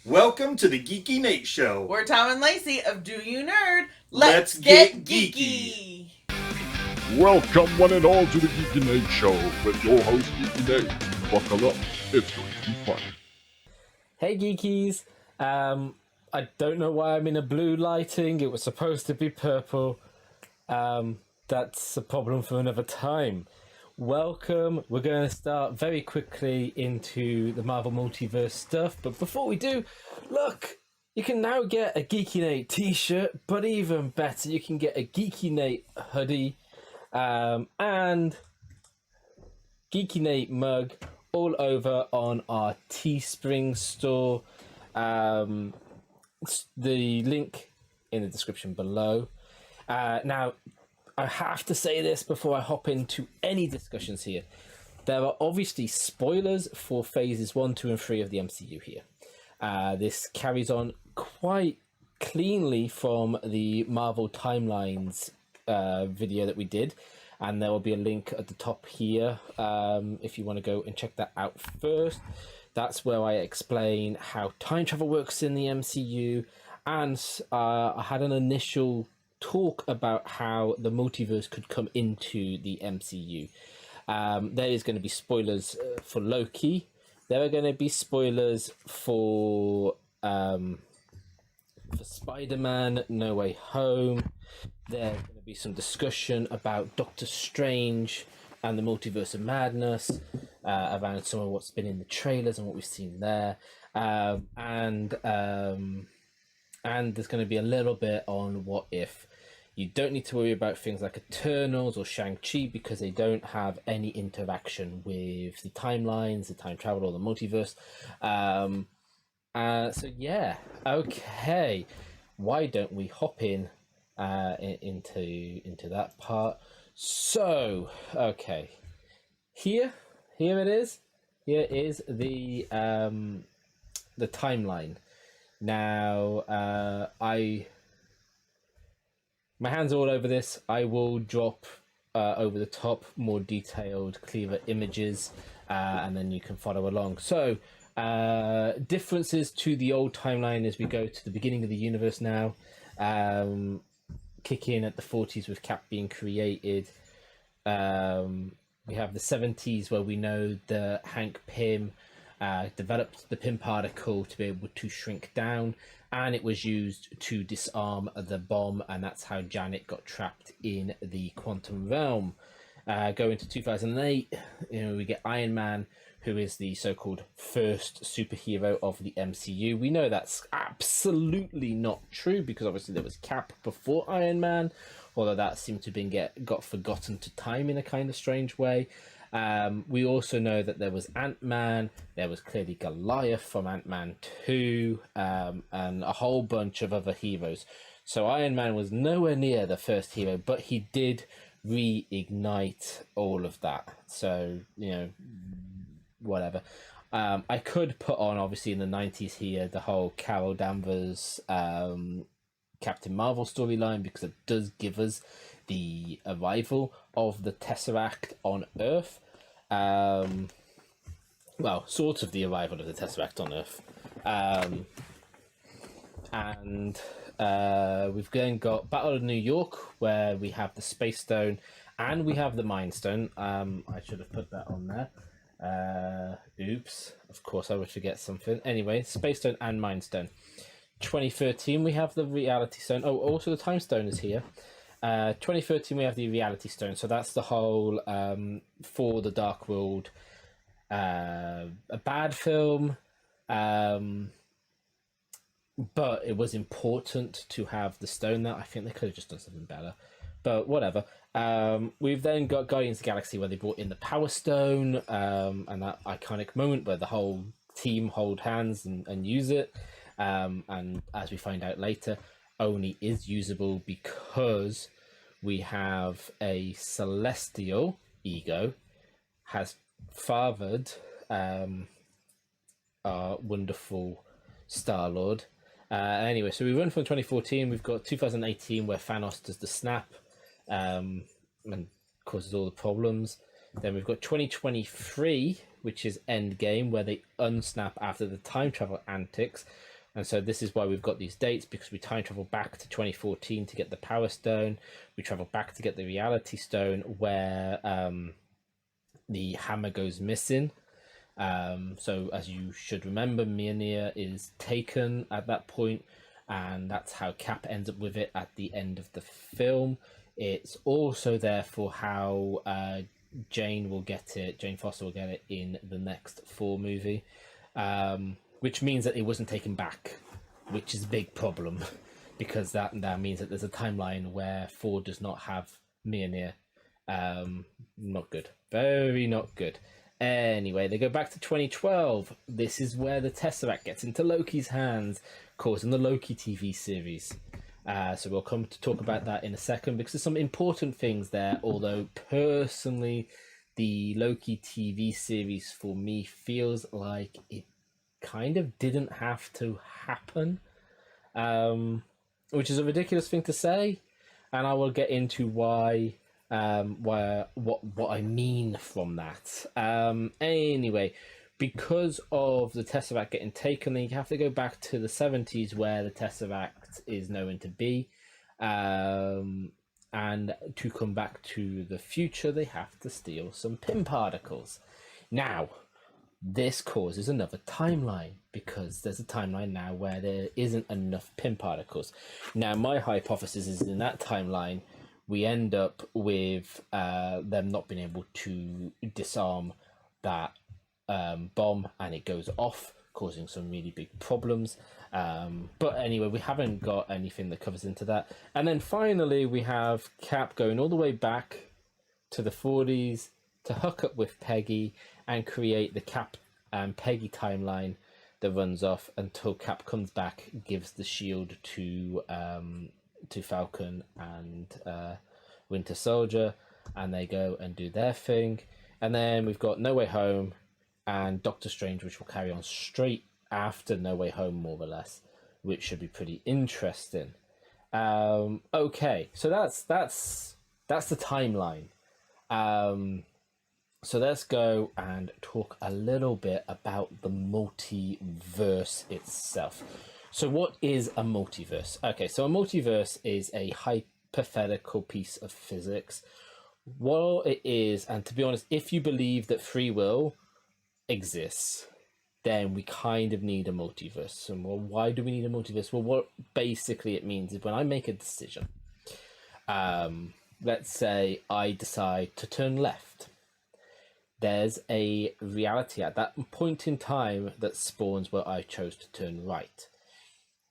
Welcome to the Geeky N8 Show. We're Tom and Lacey of Do You Nerd. Let's get geeky. Welcome one and all to the Geeky N8 Show with your host Geeky N8. Buckle up, it's going to be fun. Hey geekies, I don't know why I'm in a blue lighting, it was supposed to be purple. That's a problem for another time. Welcome, we're going to start very quickly into the Marvel Multiverse stuff, but before we do, look, you can now get a Geeky N8 t-shirt, but even better, you can get a Geeky N8 hoodie, and Geeky N8 mug all over on our Teespring store. The link in the description below. Now, I have to say this before I hop into any discussions here. There are obviously spoilers for phases 1, 2, and 3 of the MCU here. This carries on quite cleanly from the Marvel Timelines video that we did. And there will be a link at the top here if you want to go and check that out first. That's where I explain how time travel works in the MCU. And I had an initial talk about how the multiverse could come into the MCU. There is going to be spoilers for Loki. There are going to be spoilers for Spider-Man No Way Home. There's going to be some discussion about Doctor Strange and the Multiverse of Madness, around some of what's been in the trailers and what we've seen there. And there's going to be a little bit on what if. You don't need to worry about things like Eternals or Shang-Chi because they don't have any interaction with the timelines, the time travel, or the multiverse. So yeah, okay. Why don't we hop into that part? So, okay. Here it is. Here is the timeline. Now, my hands are all over this. I will drop over the top more detailed, clearer images, and then you can follow along. So, differences to the old timeline as we go to the beginning of the universe now. Kick in at the 40s with Cap being created. We have the 70s where we know that Hank Pym developed the Pym particle to be able to shrink down, and it was used to disarm the bomb, and that's how Janet got trapped in the quantum realm. Going to 2008, we get Iron Man, who is the so-called first superhero of the MCU. We know that's absolutely not true because obviously there was Cap before Iron Man, although that seemed to have been got forgotten to time in a kind of strange way. We also know that there was Ant-Man, there was clearly Goliath from Ant-Man 2, and a whole bunch of other heroes. So Iron Man was nowhere near the first hero, but he did reignite all of that. So, whatever. I could put on, obviously, in the 90s here, the whole Carol Danvers Captain Marvel storyline, because it does give us the arrival of the Tesseract on Earth. Well, sort of the arrival of the Tesseract on Earth. And we've then got Battle of New York, where we have the Space Stone and we have the Mind Stone. I should have put that on there. Oops, of course I would forget something. Anyway, Space Stone and Mind Stone. 2013 we have the Reality Stone. Oh, also the Time Stone is here. 2013 we have the Reality Stone, so that's the whole For the Dark World, a bad film, but it was important to have the stone there. I think they could have just done something better, but whatever. We've then got Guardians of the Galaxy, where they brought in the Power Stone, and that iconic moment where the whole team hold hands and use it, and as we find out later, only is usable because we have a celestial Ego has fathered our wonderful Star-Lord. Anyway, so we run from 2014. We've got 2018 where Thanos does the snap and causes all the problems. Then we've got 2023, which is Endgame, where they unsnap after the time travel antics. And so this is why we've got these dates, because we time travel back to 2014 to get the Power Stone. We travel back to get the Reality Stone, where the hammer goes missing. So as you should remember, Mjolnir is taken at that point, and that's how Cap ends up with it at the end of the film. It's also therefore how Jane Foster will get it in the next Thor movie, which means that it wasn't taken back, which is a big problem, because that means that there's a timeline where Thor does not have Mjolnir. Not good. Very not good. Anyway, they go back to 2012. This is where the Tesseract gets into Loki's hands, causing the Loki TV series. So we'll come to talk about that in a second, because there's some important things there, although personally, the Loki TV series for me feels like it kind of didn't have to happen, which is a ridiculous thing to say, and I will get into why what I mean from that. Anyway, because of the Tesseract getting taken, then you have to go back to the 70s, where the Tesseract is known to be, and to come back to the future, they have to steal some Pym particles. Now, this causes another timeline, because there's a timeline now where there isn't enough Pym particles. Now, my hypothesis is in that timeline, we end up with them not being able to disarm that bomb, and it goes off, causing some really big problems. But anyway, we haven't got anything that covers into that. And then finally, we have Cap going all the way back to the 40s to hook up with Peggy and create the Cap and Peggy timeline that runs off until Cap comes back, gives the shield to Falcon and Winter Soldier, and they go and do their thing. And then we've got No Way Home and Doctor Strange, which will carry on straight after No Way Home, more or less, which should be pretty interesting. Okay, so that's the timeline. So let's go and talk a little bit about the multiverse itself. So what is a multiverse? Okay, so a multiverse is a hypothetical piece of physics. What it is, and to be honest, if you believe that free will exists, then we kind of need a multiverse. And well, why do we need a multiverse? Well, what basically it means is when I make a decision, let's say I decide to turn left, there's a reality at that point in time that spawns where I chose to turn right.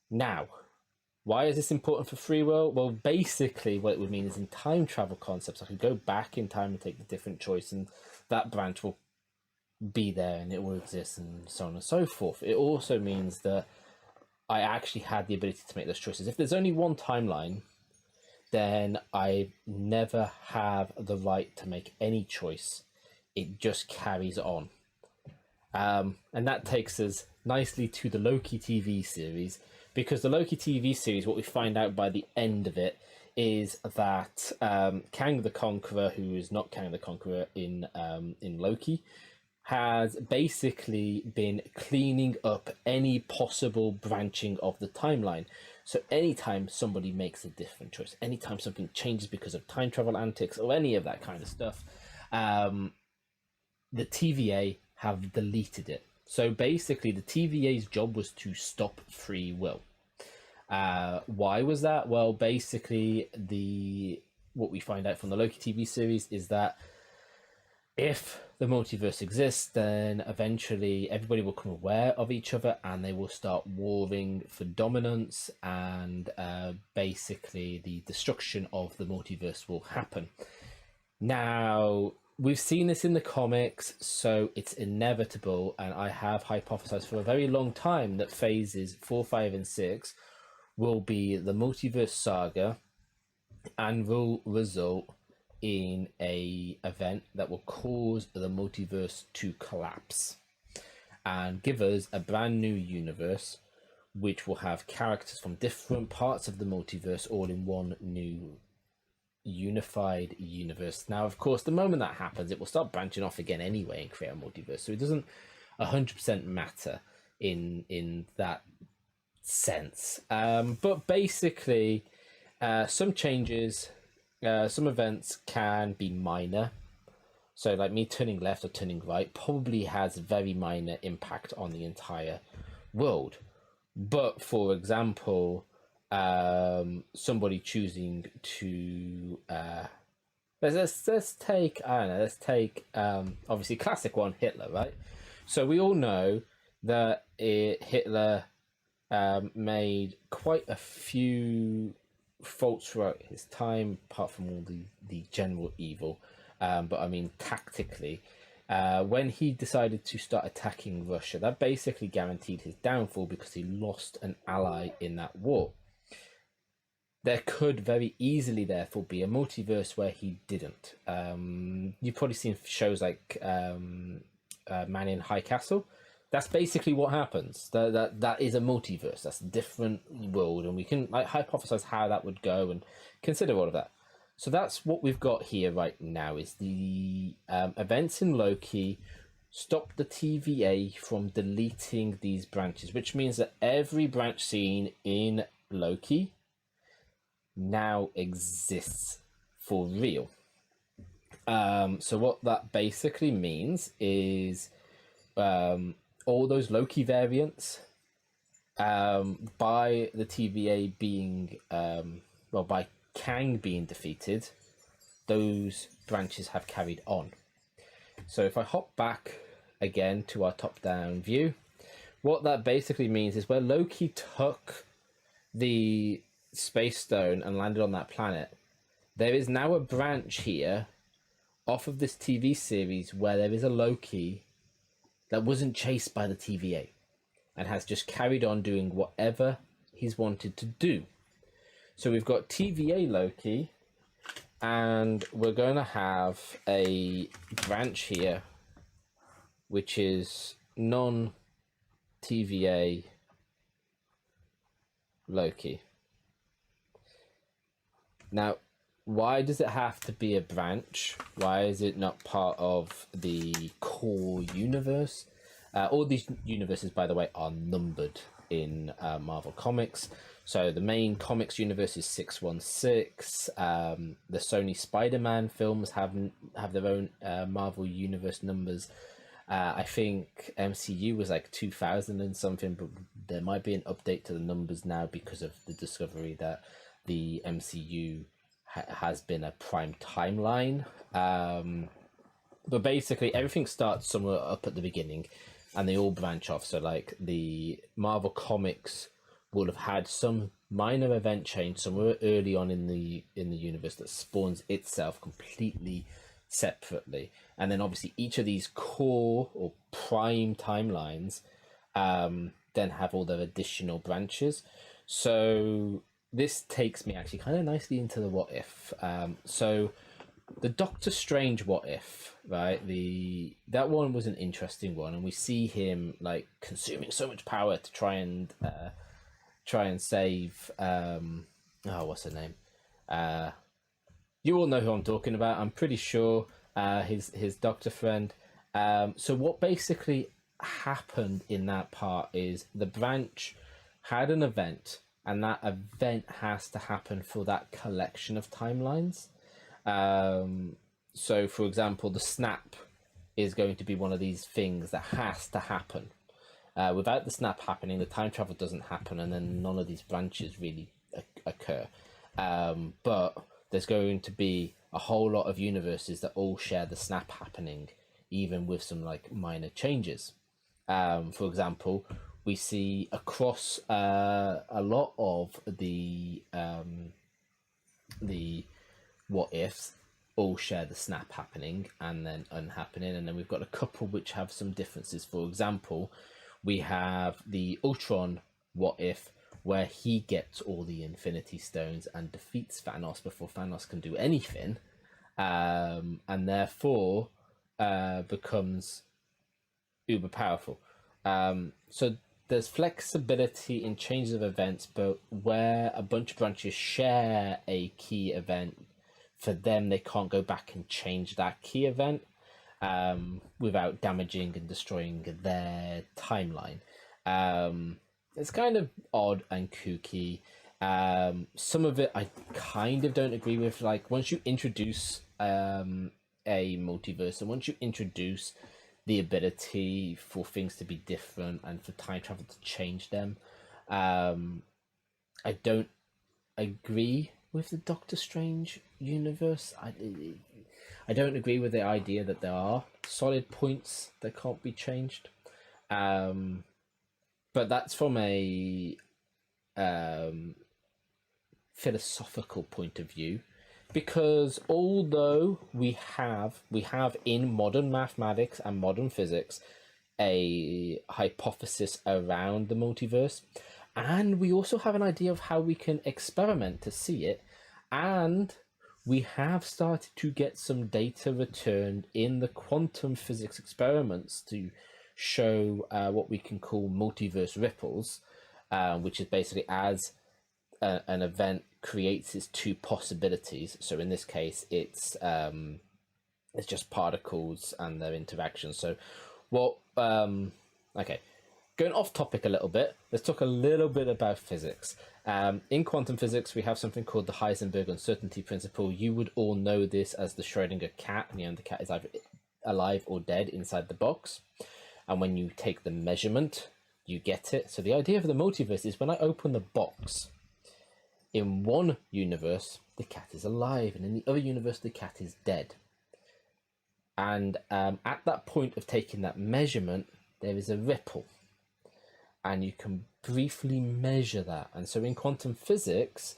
Now, why is this important for free will? Well, basically what it would mean is in time travel concepts, I could go back in time and take the different choice, and that branch will be there and it will exist, and so on and so forth. It also means that I actually had the ability to make those choices. If there's only one timeline, then I never have the right to make any choice. It just carries on. And that takes us nicely to the Loki TV series, because the Loki TV series, what we find out by the end of it is that Kang the Conqueror, who is not Kang the Conqueror in Loki, has basically been cleaning up any possible branching of the timeline. So anytime somebody makes a different choice, anytime something changes because of time travel antics or any of that kind of stuff, the TVA have deleted it. So basically the TVA's job was to stop free will. Why was that? Well, basically what we find out from the Loki TV series is that if the multiverse exists, then eventually everybody will become aware of each other and they will start warring for dominance, and basically the destruction of the multiverse will happen. Now, we've seen this in the comics, so it's inevitable, and I have hypothesized for a very long time that phases 4, 5, and 6 will be the multiverse saga and will result in a event that will cause the multiverse to collapse and give us a brand new universe, which will have characters from different parts of the multiverse all in one new unified universe. Now, of course, the moment that happens, it will start branching off again anyway and create a multiverse, so it doesn't 100% matter in that sense. But basically, some changes, some events can be minor. So like me turning left or turning right probably has very minor impact on the entire world. But for example, somebody choosing to let's take obviously classic one, Hitler, right? So we all know that Hitler made quite a few faults throughout his time, apart from all the general evil. But I mean, tactically, when he decided to start attacking Russia, that basically guaranteed his downfall because he lost an ally in that war. There could very easily, therefore, be a multiverse where he didn't. You've probably seen shows like Man in High Castle. That's basically what happens. That is a multiverse. That's a different world, and we can like hypothesize how that would go and consider all of that. So that's what we've got here right now, is the events in Loki stop the TVA from deleting these branches, which means that every branch seen in Loki now exists for real. So what that basically means is all those Loki variants by the TVA being, by Kang being defeated, those branches have carried on. So if I hop back again to our top-down view, what that basically means is where Loki took the Space Stone and landed on that planet, there is now a branch here off of this TV series where there is a Loki that wasn't chased by the TVA and has just carried on doing whatever he's wanted to do. So we've got TVA Loki, and we're going to have a branch here which is non-TVA Loki. Now, why does it have to be a branch? Why is it not part of the core universe? All these universes, by the way, are numbered in Marvel Comics. So the main comics universe is 616. The Sony Spider-Man films have their own Marvel Universe numbers. I think MCU was like 2000 and something, but there might be an update to the numbers now because of the discovery that the MCU has been a prime timeline. But basically everything starts somewhere up at the beginning and they all branch off. So like the Marvel Comics will have had some minor event change somewhere early on in the universe that spawns itself completely separately, and then obviously each of these core or prime timelines then have all their additional branches. So this takes me actually kind of nicely into the what if. So the Doctor Strange what if, right? That one was an interesting one, and we see him like consuming so much power to try and save what's her name? You all know who I'm talking about. I'm pretty sure his doctor friend. So what basically happened in that part is the branch had an event, and that event has to happen for that collection of timelines. So for example, the snap is going to be one of these things that has to happen. Without the snap happening, the time travel doesn't happen, and then none of these branches really occur. But there's going to be a whole lot of universes that all share the snap happening, even with some like minor changes. For example, we see across a lot of the what ifs all share the snap happening and then unhappening, and then we've got a couple which have some differences. For example, we have the Ultron what if, where he gets all the Infinity Stones and defeats Thanos before Thanos can do anything, and therefore becomes uber powerful. So there's flexibility in changes of events, but where a bunch of branches share a key event, for them they can't go back and change that key event without damaging and destroying their timeline. it's kind of odd and kooky. Some of it I kind of don't agree with. Like once you introduce a multiverse, and once you introduce the ability for things to be different and for time travel to change them, I don't agree with the Doctor Strange universe. I don't agree with the idea that there are solid points that can't be changed. But that's from a philosophical point of view, because although we have in modern mathematics and modern physics a hypothesis around the multiverse, and we also have an idea of how we can experiment to see it, and we have started to get some data returned in the quantum physics experiments to show what we can call multiverse ripples, which is basically as an event creates its two possibilities. So in this case, it's just particles and their interactions. So what? Okay, going off topic a little bit. Let's talk a little bit about physics. In quantum physics, we have something called the Heisenberg uncertainty principle. You would all know this as the Schrödinger cat. The cat is either alive or dead inside the box. And when you take the measurement, you get it. So the idea of the multiverse is when I open the box, in one universe, the cat is alive, and in the other universe, the cat is dead. And at that point of taking that measurement, there is a ripple. And you can briefly measure that. And so in quantum physics,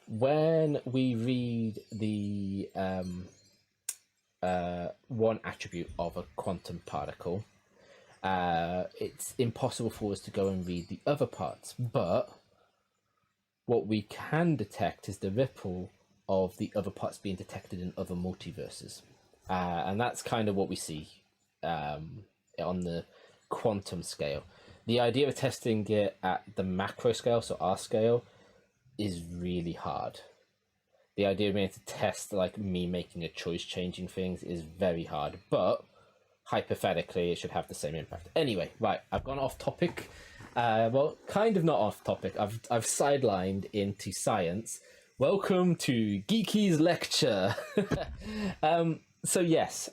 when we read the one attribute of a quantum particle, it's impossible for us to go and read the other parts, but what we can detect is the ripple of the other parts being detected in other multiverses, and that's kind of what we see on the quantum scale. The idea of testing it at the macro scale, so our scale, is really hard. The idea of being able to test like me making a choice changing things is very hard, but hypothetically, it should have the same impact. Anyway, right, I've gone off topic. Well, kind of not off topic. I've sidelined into science. Welcome to Geeky's lecture. So yes,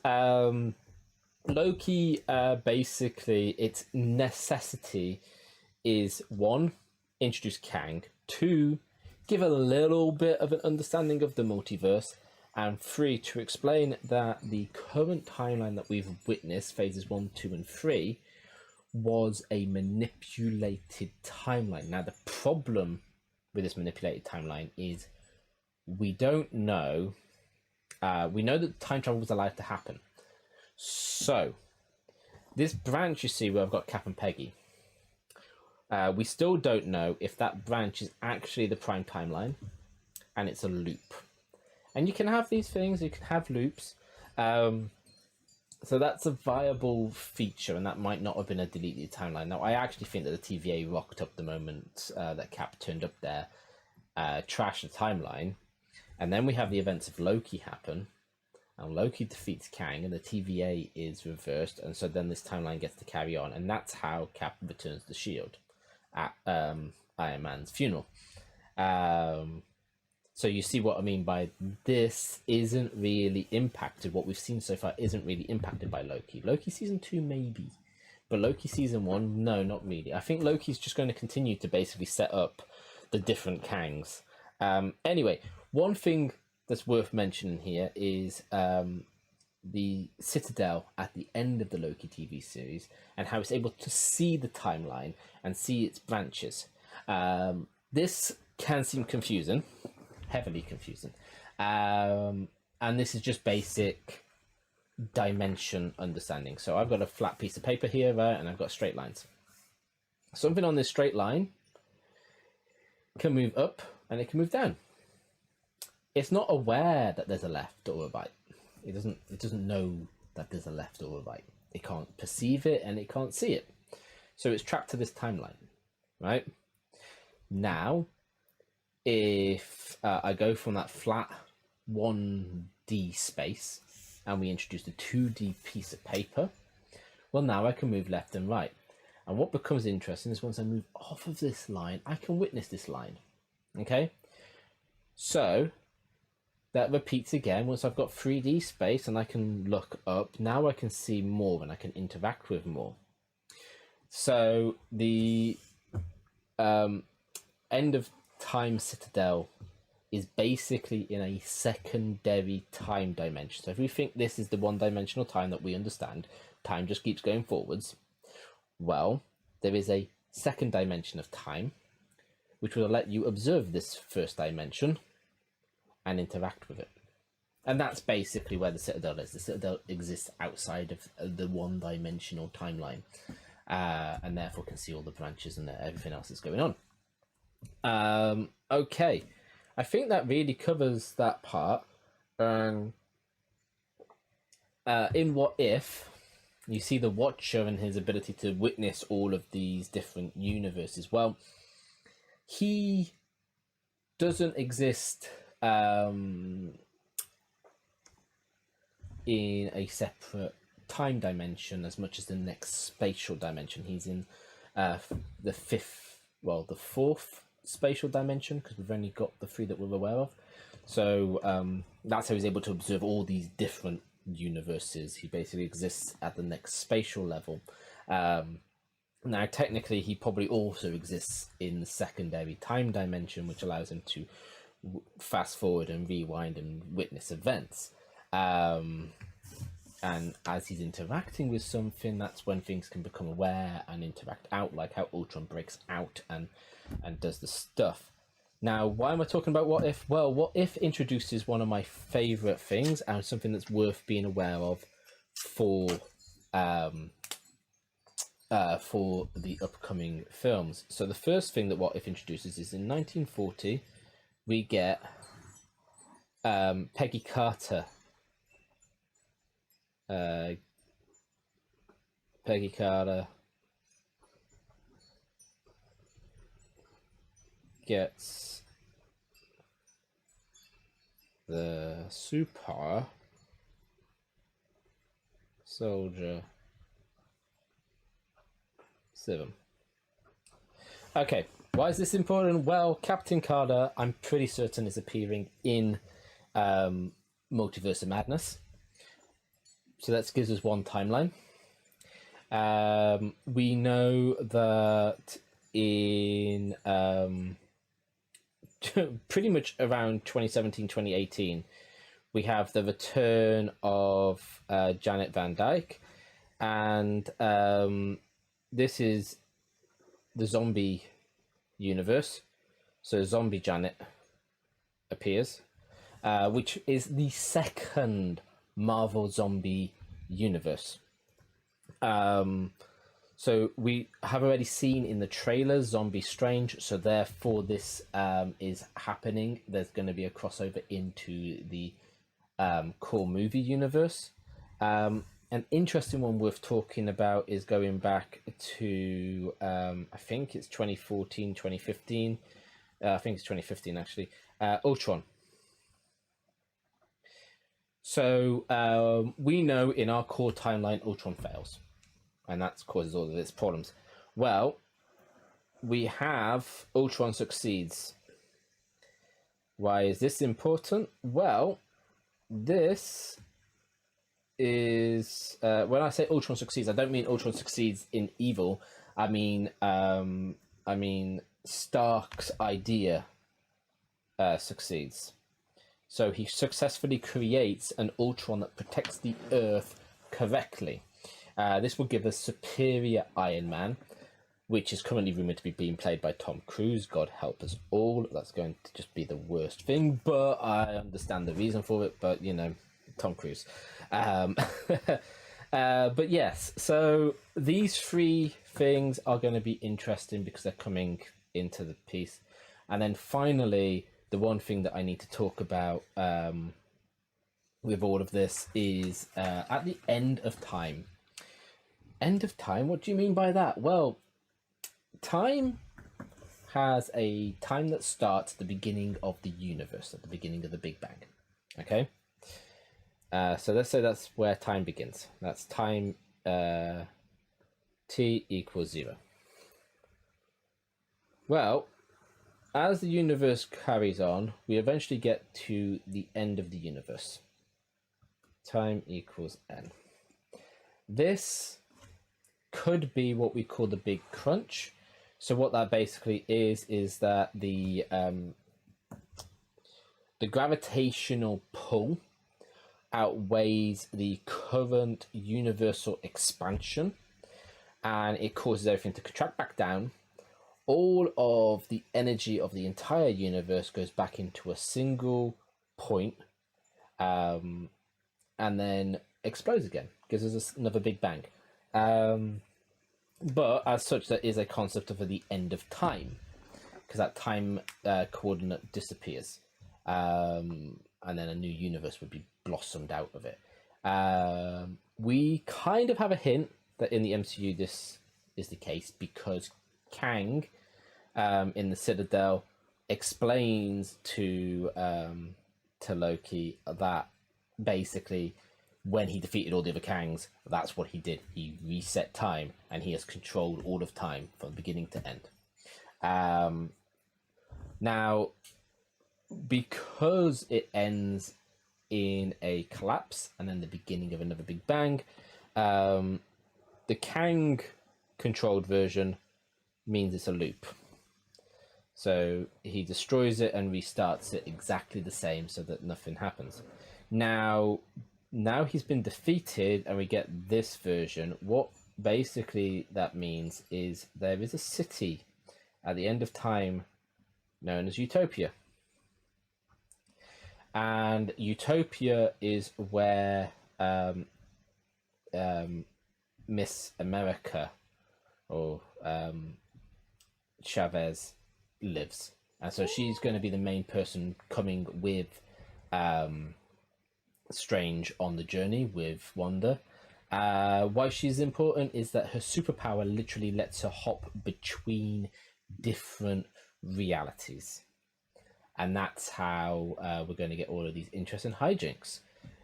Loki, basically, its necessity is 1, introduce Kang, 2, give a little bit of an understanding of the multiverse, and 3, to explain that the current timeline that we've witnessed, phases 1, 2, and 3, was a manipulated timeline. Now, the problem with this manipulated timeline is we don't know. We know that time travel was allowed to happen. So, this branch you see where I've got Cap and Peggy, we still don't know if that branch is actually the prime timeline and it's a loop. And you can have these things, you can have loops. So that's a viable feature, and that might not have been a deleted timeline. Now, I actually think that the TVA rocked up the moment that Cap turned up there, trashed the timeline, and then we have the events of Loki happen, and Loki defeats Kang, and the TVA is reversed, and so then this timeline gets to carry on, and that's how Cap returns the shield at Iron Man's funeral. So you see what I mean by this isn't really impacted. What we've seen so far isn't really impacted by Loki. Loki season 2 maybe, but Loki season 1, no, not really. I think Loki's just going to continue to basically set up the different Kangs. Anyway, one thing that's worth mentioning here is the Citadel at the end of the Loki TV series and how it's able to see the timeline and see its branches. This can seem confusing. Heavily confusing, and this is just basic dimension understanding. So I've got a flat piece of paper here, right, and I've got straight lines. Something on this straight line can move up and it can move down. It's not aware that there's a left or a right. It doesn't know that there's a left or a right. It can't perceive it and it can't see it. So it's trapped to this timeline, right? Now, if I go from that flat 1D space and we introduce a 2D piece of paper, well, now I can move left and right. And what becomes interesting is once I move off of this line, I can witness this line. Okay? So that repeats again. Once I've got 3D space and I can look up, now I can see more and I can interact with more. So the end of time citadel is basically in a secondary time dimension. So if we think this is the one-dimensional time that we understand, time just keeps going forwards. Well, there is a second dimension of time, which will let you observe this first dimension and interact with it. And that's basically where the Citadel is. The Citadel exists outside of the one-dimensional timeline, and therefore can see all the branches and everything else that's going on. Okay, I think that really covers that part. In What If, you see the Watcher and his ability to witness all of these different universes. Well, he doesn't exist in a separate time dimension as much as the next spatial dimension. He's in the fourth spatial dimension, because we've only got the 3 that we're aware of. So that's how he's able to observe all these different universes. He basically exists at the next spatial level. Now, technically, he probably also exists in the secondary time dimension, which allows him to fast forward and rewind and witness events. And as he's interacting with something, that's when things can become aware and interact out, like how Ultron breaks out and does the stuff. Now, why am I talking about What If? Well, What If introduces one of my favorite things and something that's worth being aware of for the upcoming films. So the first thing that What If introduces is in 1940, we get Peggy Carter. Peggy Carter gets the Super Soldier Serum. Okay, why is this important? Well, Captain Carter, I'm pretty certain, is appearing in Multiverse of Madness. So that gives us one timeline. We know that in pretty much around 2017, 2018, we have the return of Janet Van Dyke, and this is the zombie universe. So Zombie Janet appears, which is the second Marvel zombie universe. So we have already seen in the trailer Zombie Strange, so therefore this is happening. There's going to be a crossover into the core movie universe. An interesting one worth talking about is going back to I think it's 2014, 2015. I think it's 2015 actually. Ultron. So we know in our core timeline Ultron fails, and that causes all of its problems. Well, we have Ultron succeeds. Why is this important? Well, this is when I say Ultron succeeds, I don't mean Ultron succeeds in evil. I mean Stark's idea succeeds. So he successfully creates an Ultron that protects the Earth correctly. This will give us superior Iron Man, which is currently rumored to be being played by Tom Cruise. God help us all. That's going to just be the worst thing, but I understand the reason for it. But, you know, Tom Cruise. But yes, so these 3 things are going to be interesting because they're coming into the piece. And then finally, the one thing that I need to talk about with all of this is at the end of time. End of time? What do you mean by that? Well, time has a time that starts at the beginning of the universe, at the beginning of the Big Bang. Okay? So let's say that's where time begins. That's time t equals 0. Well, as the universe carries on, we eventually get to the end of the universe. Time equals n. This could be what we call the big crunch. So what that basically is that the gravitational pull outweighs the current universal expansion, and it causes everything to contract back down. All of the energy of the entire universe goes back into a single point, and then explodes again, gives us another big bang. But as such, there is a concept of the end of time, because that time coordinate disappears, and then a new universe would be blossomed out of it. We kind of have a hint that in the MCU this is the case, because Kang in the Citadel explains to Loki that basically when he defeated all the other Kangs, that's what he did. He reset time, and he has controlled all of time from beginning to end. Now, because it ends in a collapse and then the beginning of another Big Bang, the Kang controlled version means it's a loop. So he destroys it and restarts it exactly the same so that nothing happens. Now he's been defeated and we get this version. What basically that means is there is a city at the end of time known as Utopia. And Utopia is where Miss America, or Chavez, lives. And so she's going to be the main person coming with Strange on the journey with Wanda. Why she's important is that her superpower literally lets her hop between different realities. And that's how we're going to get all of these interesting hijinks.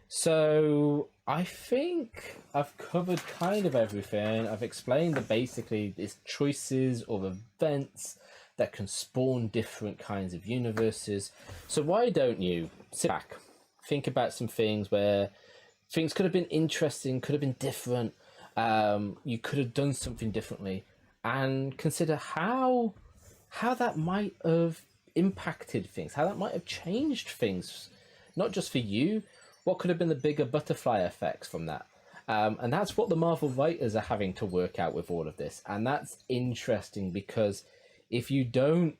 So I think I've covered kind of everything. I've explained that basically it's choices or events that can spawn different kinds of universes. So why don't you sit back, think about some things where things could have been interesting, could have been different, you could have done something differently, and consider how that might have impacted things, how that might have changed things, not just for you. What could have been the bigger butterfly effects from that? And that's what the Marvel writers are having to work out with all of this. And that's interesting because if you don't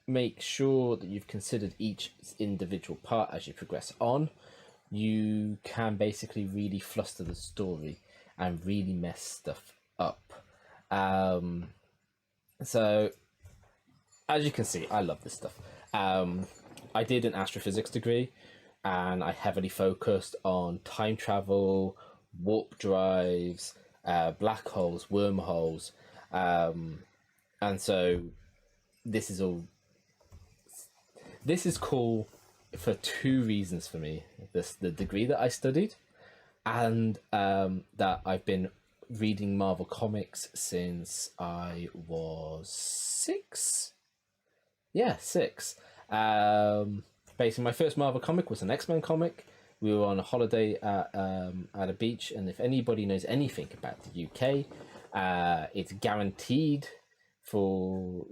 make sure that you've considered each individual part as you progress on, you can basically really fluster the story and really mess stuff up. So as you can see, I love this stuff. I did an astrophysics degree, and I heavily focused on time travel, warp drives, black holes, wormholes, and so this is cool for two reasons for me. The degree that I studied, and that I've been reading Marvel comics since I was 6. Yeah, 6. Basically, my first Marvel comic was an X-Men comic. We were on a holiday at a beach, and if anybody knows anything about the UK, it's guaranteed for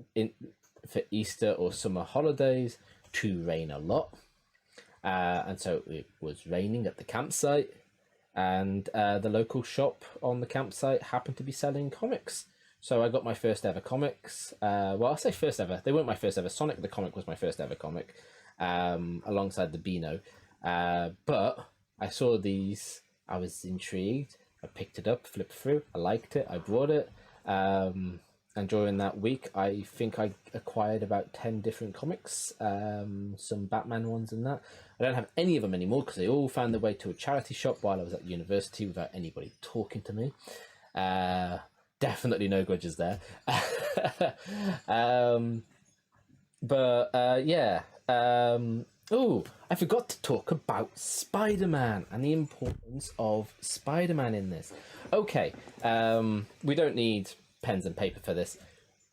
Easter or summer holidays to rain a lot. And so it was raining at the campsite, and the local shop on the campsite happened to be selling comics. So I got my first ever comics. Well, I'll say first ever. They weren't my first ever. Sonic the Comic was my first ever comic, alongside the Beano. But I saw these. I was intrigued. I picked it up, flipped through. I liked it. I bought it. And during that week, I think I acquired about 10 different comics, some Batman ones and that. I don't have any of them anymore because they all found their way to a charity shop while I was at university without anybody talking to me. Definitely no grudges there. Oh, I forgot to talk about Spider-Man and the importance of Spider-Man in this. Okay, we don't need pens and paper for this.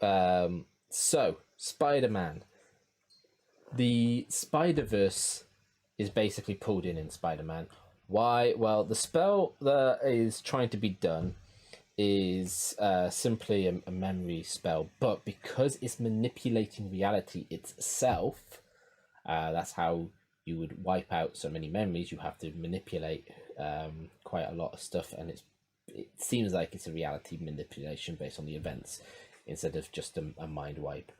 So, Spider-Man. The Spider-Verse is basically pulled in Spider-Man. Why? Well, the spell that is trying to be done is simply a memory spell, but because it's manipulating reality itself, that's how you would wipe out so many memories. You have to manipulate quite a lot of stuff, and it seems like it's a reality manipulation based on the events instead of just a mind wipe.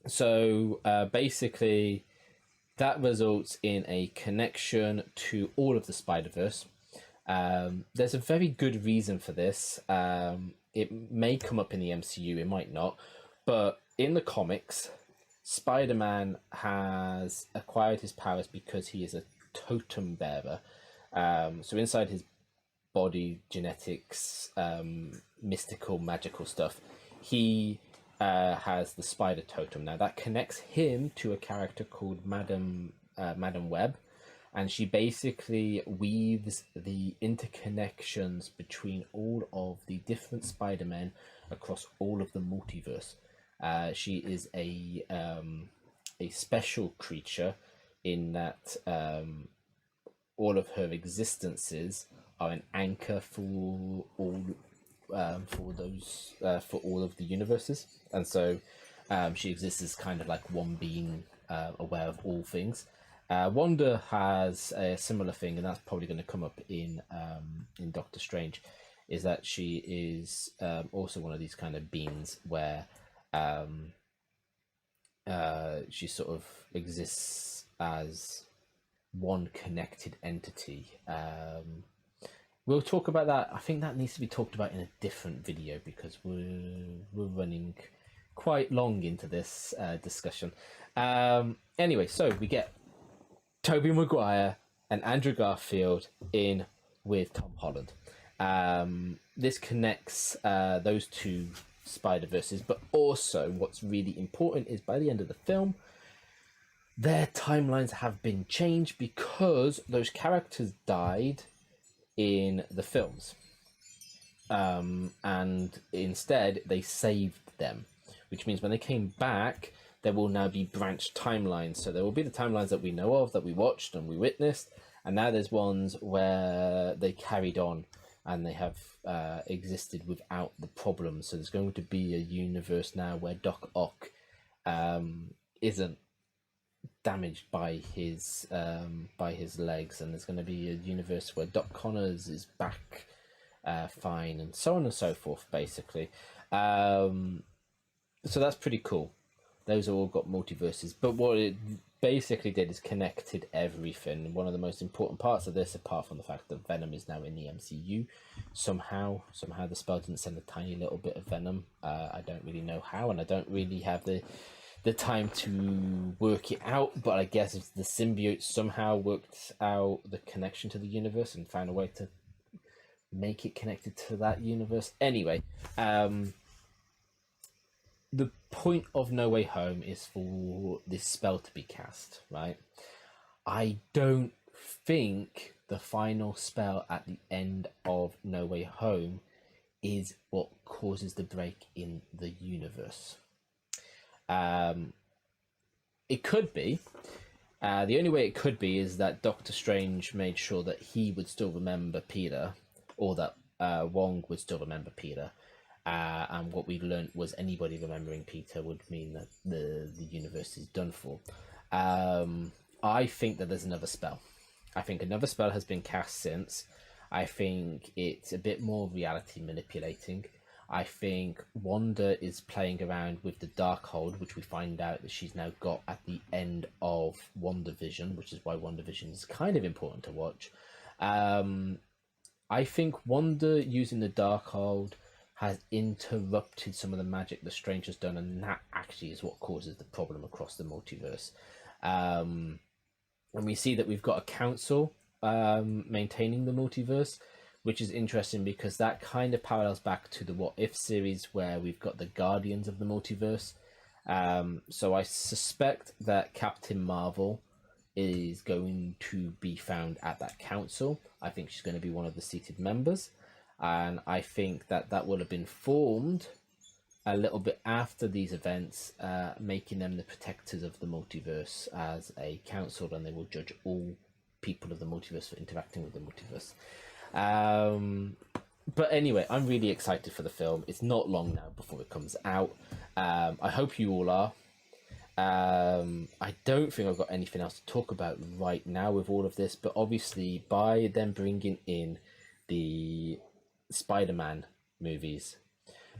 So basically, that results in a connection to all of the Spider-Verse. There's a very good reason for this. It may come up in the MCU, it might not, but in the comics, Spider-Man has acquired his powers because he is a totem bearer. So inside his body, genetics, mystical, magical stuff, he has the spider totem. Now that connects him to a character called Madam Web, and she basically weaves the interconnections between all of the different Spider-Men across all of the multiverse. She is a special creature in that all of her existences are an anchor for all for all of the universes, and so she exists as kind of like one being aware of all things. Wanda has a similar thing, and that's probably going to come up in Doctor Strange, is that she is also one of these kind of beings where she sort of exists as one connected entity. We'll talk about that. I think that needs to be talked about in a different video because we're running quite long into this discussion. Anyway, so we get Tobey Maguire and Andrew Garfield in with Tom Holland. This connects those two Spider-Verses, but also what's really important is by the end of the film, their timelines have been changed because those characters died in the films. And instead, they saved them, which means when they came back, there will now be branched timelines. So there will be the timelines that we know of, that we watched and we witnessed, and now there's ones where they carried on and they have existed without the problems. So there's going to be a universe now where Doc Ock isn't damaged by his legs, and there's going to be a universe where Doc Connors is back fine, and so on and so forth, basically. So that's pretty cool. Those have all got multiverses, but what it basically did is connected everything. One of the most important parts of this, apart from the fact that Venom is now in the MCU, somehow the spell didn't send a tiny little bit of Venom. I don't really know how, and I don't really have the time to work it out, but I guess if the symbiote somehow worked out the connection to the universe and found a way to make it connected to that universe. Anyway, the point of No Way Home is for this spell to be cast, right? I don't think the final spell at the end of No Way Home is what causes the break in the universe. It could be. The only way it could be is that Doctor Strange made sure that he would still remember Peter, or that Wong would still remember Peter. And what we learned was anybody remembering Peter would mean that the universe is done for. I think that there's another spell. I think another spell has been cast since. I think it's a bit more reality manipulating. I think Wanda is playing around with the Darkhold, which we find out that she's now got at the end of WandaVision, which is why WandaVision is kind of important to watch. I think Wanda using the Darkhold has interrupted some of the magic that Strange has done, and that actually is what causes the problem across the multiverse. And we see that we've got a council maintaining the multiverse, which is interesting because that kind of parallels back to the What If series, where we've got the Guardians of the Multiverse, So I suspect that Captain Marvel is going to be found at that council. I think she's going to be one of the seated members, and I think that that will have been formed a little bit after these events, making them the protectors of the multiverse as a council, and they will judge all people of the multiverse for interacting with the multiverse. But anyway, I'm really excited for the film. It's not long now before it comes out. I hope you all are. I don't think I've got anything else to talk about right now with all of this, but obviously by them bringing in the Spider-Man movies,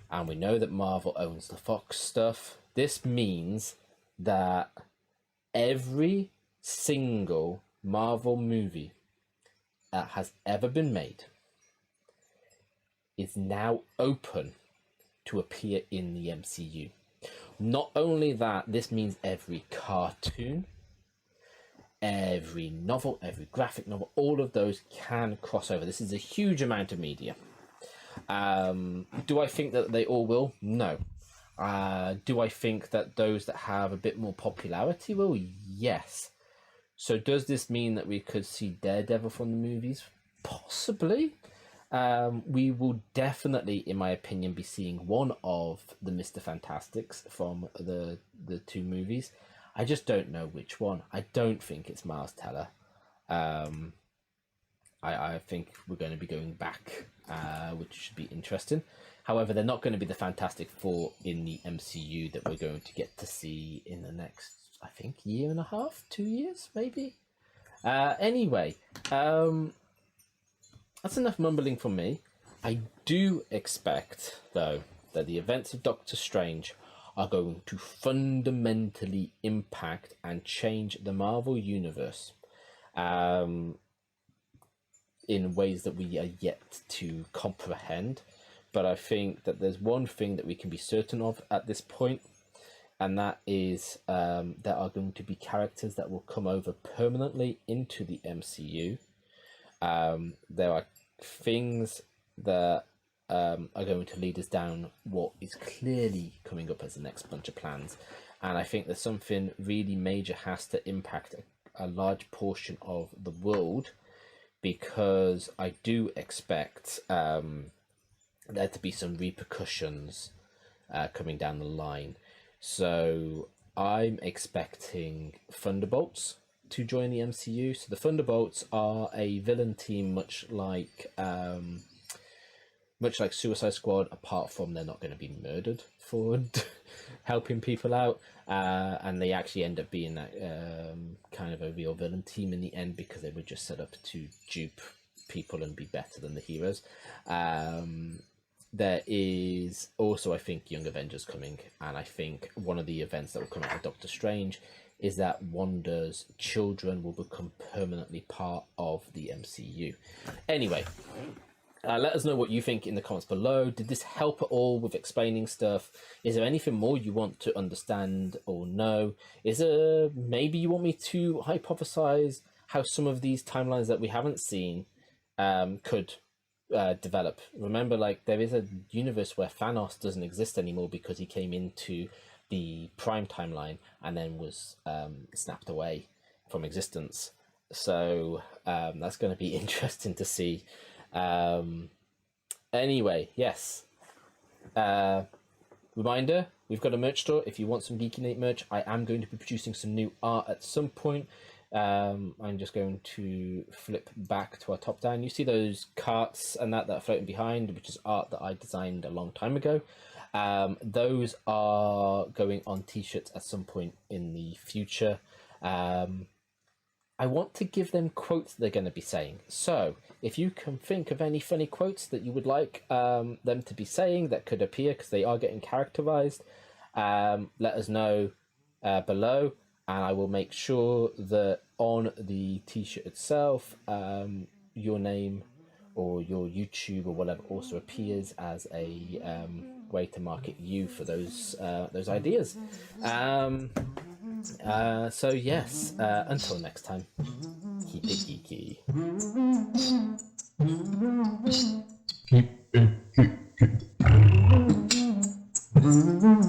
and we know that Marvel owns the Fox stuff, this means that every single Marvel movie that has ever been made is now open to appear in the MCU. Not only that, this means every cartoon, every novel, every graphic novel, all of those can cross over. This is a huge amount of media. Do I think that they all will? No. Do I think that those that have a bit more popularity will? Yes. So does this mean that we could see Daredevil from the movies? Possibly. We will definitely, in my opinion, be seeing one of the Mr. Fantastics from the two movies. I just don't know which one. I don't think it's Miles Teller. I think we're going to be going back, which should be interesting. However, they're not going to be the Fantastic Four in the MCU that we're going to get to see in the next, I think, year and a half, 2 years, maybe. Anyway, that's enough mumbling from me. I do expect, though, that the events of Doctor Strange are going to fundamentally impact and change the Marvel Universe in ways that we are yet to comprehend. But I think that there's one thing that we can be certain of at this point, and that is there are going to be characters that will come over permanently into the MCU. There are things that are going to lead us down what is clearly coming up as the next bunch of plans, and I think that something really major has to impact a large portion of the world, because I do expect there to be some repercussions coming down the line. So I'm expecting Thunderbolts to join the MCU. So the Thunderbolts are a villain team, much like Suicide Squad, apart from they're not going to be murdered for helping people out, and they actually end up being that kind of a real villain team in the end, because they were just set up to dupe people and be better than the heroes. There is also, I think, Young Avengers coming, and I think one of the events that will come out of Doctor Strange is that Wanda's children will become permanently part of the MCU. Anyway, let us know what you think in the comments below. Did this help at all with explaining stuff? Is there anything more you want to understand or know? Is there, maybe you want me to hypothesize how some of these timelines that we haven't seen could develop? Remember, like, there is a universe where Thanos doesn't exist anymore because he came into the Prime timeline and then was snapped away from existence. So that's going to be interesting to see. Anyway, yes. Reminder, we've got a merch store. If you want some Geeky N8 merch, I am going to be producing some new art at some point. I'm just going to flip back to our top down. You see those carts and that are floating behind, which is art that I designed a long time ago. Those are going on t-shirts at some point in the future. I want to give them quotes they're going to be saying. So if you can think of any funny quotes that you would like them to be saying that could appear, because they are getting characterized, let us know below, and I will make sure that on the t-shirt itself, your name or your YouTube or whatever also appears as a way to market you for those ideas. So yes, until next time, keep it geeky. Keep it geeky.